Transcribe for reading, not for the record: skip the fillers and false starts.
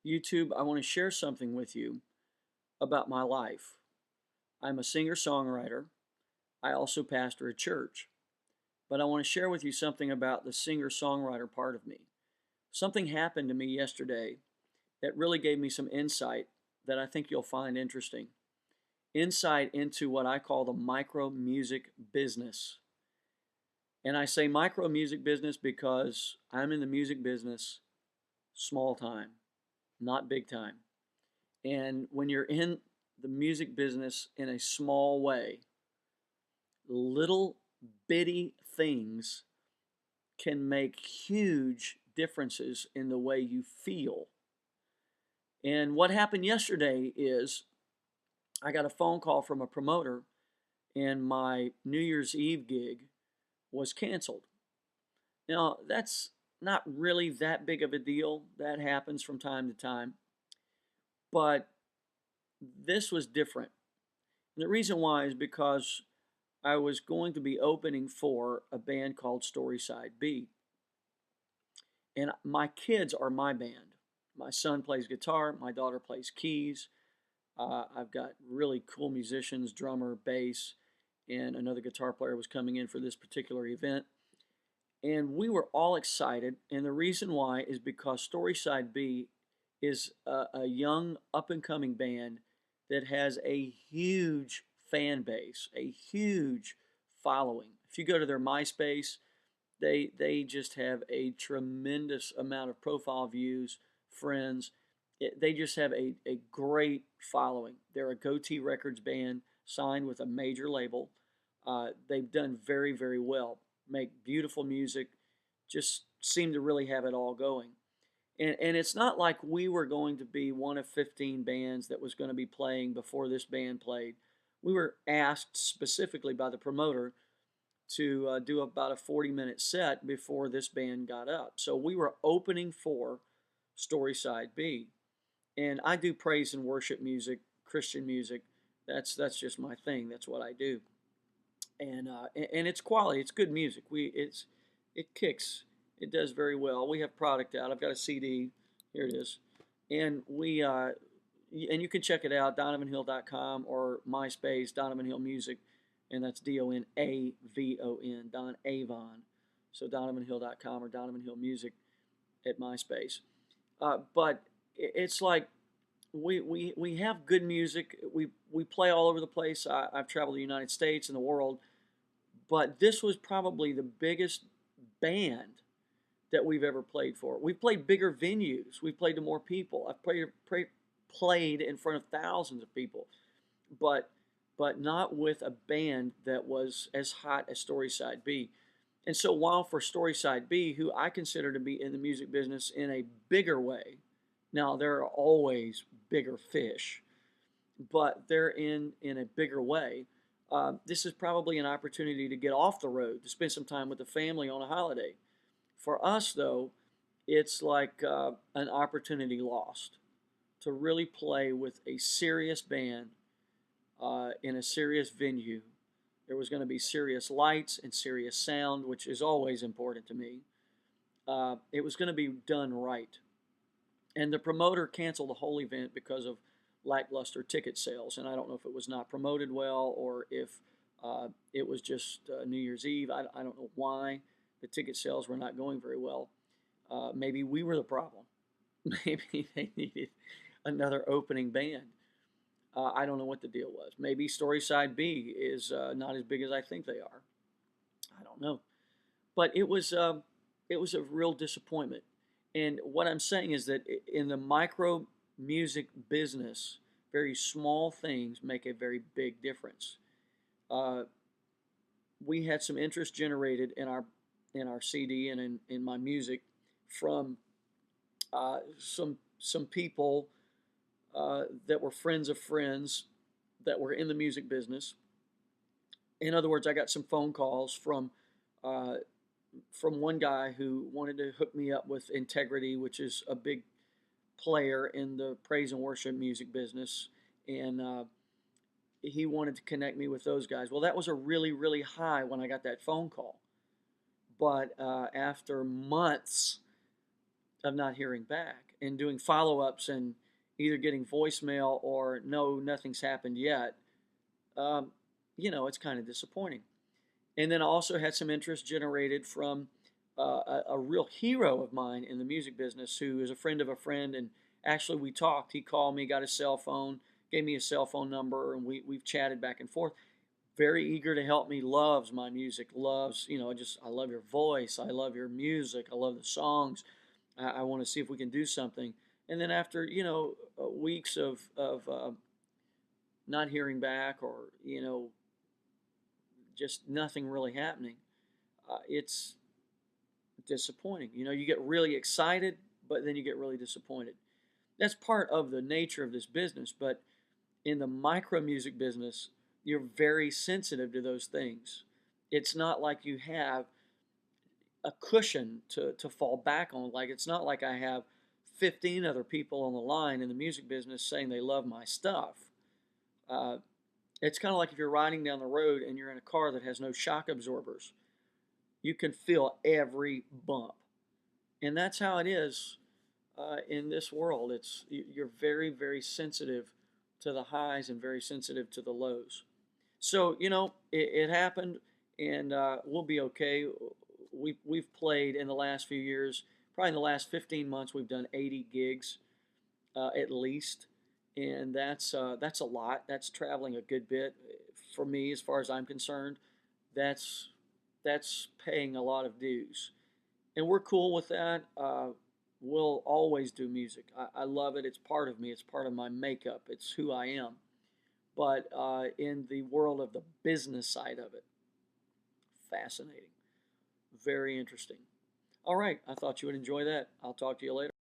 YouTube, I want to share something with you about my life. I'm a singer songwriter. I also pastor a church. But I want to share with you something about the singer songwriter part of me. Something happened to me yesterday that really gave me some insight that I think you'll find interesting. Insight into what I call the micro music business. And I say micro music business because I'm in the music business small time, not big time. And when you're in the music business in a small way, little bitty things can make huge differences in the way you feel. And what happened yesterday is I got a phone call from a promoter, and my New Year's Eve gig was canceled. Now, that's not really that big of a deal. That happens from time to time. But this was different. And the reason why is because I was going to be opening for a band called Storyside B. And my kids are my band. My son plays guitar, my daughter plays keys. I've got really cool musicians, drummer, bass, and another guitar player was coming in for this particular event. And we were all excited. And the reason why is because Storyside B is a young, up and coming band that has a huge fan base, a huge following. If you go to their MySpace, they just have a tremendous amount of profile views, friends. They just have a great following. They're a Goatee Records band signed with a major label. They've done very, very well, make beautiful music, just seem to really have it all going. And it's not like we were going to be one of 15 bands that was going to be playing before this band played. We were asked specifically by the promoter to do about a 40-minute set before this band got up. So we were opening for Storyside B. And I do praise and worship music, Christian music. That's just my thing. That's what I do. And it's quality. It's good music. It kicks. It does very well. We have product out. I've got a CD. Here it is. And and you can check it out, donavonhill.com or MySpace, Donovan Hill Music, and that's Donavon, Don Avon. So donavonhill.com or Donovan Hill Music at MySpace. But it's like we have good music. We play all over the place. I've traveled the United States and the world, but this was probably the biggest band that we've ever played for. We've played bigger venues. We've played to more people. I've played in front of thousands of people, but not with a band that was as hot as Storyside B. And so while for Storyside B, who I consider to be in the music business in a bigger way, now there are always bigger fish, but they're in a bigger way. This is probably an opportunity to get off the road, to spend some time with the family on a holiday. For us, though, it's like an opportunity lost to really play with a serious band in a serious venue. There was going to be serious lights and serious sound, which is always important to me. It was going to be done right. And the promoter canceled the whole event because of lackluster ticket sales. And I don't know if it was not promoted well or if it was just New Year's Eve. I don't know why the ticket sales were not going very well. Maybe we were the problem. Maybe they needed another opening band. I don't know what the deal was. Maybe Storyside B is not as big as I think they are. I don't know. But it was a real disappointment. And what I'm saying is that in the micro music business, very small things make a very big difference. Uh, we had some interest generated in our CD and in my music from some people that were friends of friends that were in the music business. In other words, I got some phone calls uh, from one guy who wanted to hook me up with Integrity, which is a big player in the praise and worship music business, and he wanted to connect me with those guys. Well, that was a really, really high when I got that phone call. But after months of not hearing back and doing follow-ups and either getting voicemail or no, nothing's happened yet. um, it's kind of disappointing. And then I also had some interest generated from a real hero of mine in the music business who is a friend of a friend. And actually, we talked. He called me, got his cell phone, gave me a cell phone number, and we've chatted back and forth. Very eager to help me, loves my music, loves, I love your voice. I love your music. I love the songs. I want to see if we can do something. And then after, weeks of not hearing back or, just nothing really happening, it's disappointing. You get really excited, but then you get really disappointed. That's part of the nature of this business. But in the micro music business, you're very sensitive to those things. It's not like you have a cushion to fall back on. Like, it's not like I have 15 other people on the line in the music business saying they love my stuff. Uh, it's kind of like if you're riding down the road and you're in a car that has no shock absorbers. You can feel every bump. And that's how it is in this world. You're very, very sensitive to the highs and very sensitive to the lows. So it happened, and we'll be okay. We've played in the last few years, probably in the last 15 months, we've done 80 gigs at least, and that's a lot. That's traveling a good bit for me, as far as I'm concerned. That's that's paying a lot of dues, and we're cool with that. We'll always do music. I love it. It's part of me. It's part of my makeup. It's who I am. But in the world of the business side of it, fascinating, very interesting. All right, I thought you would enjoy that. I'll talk to you later.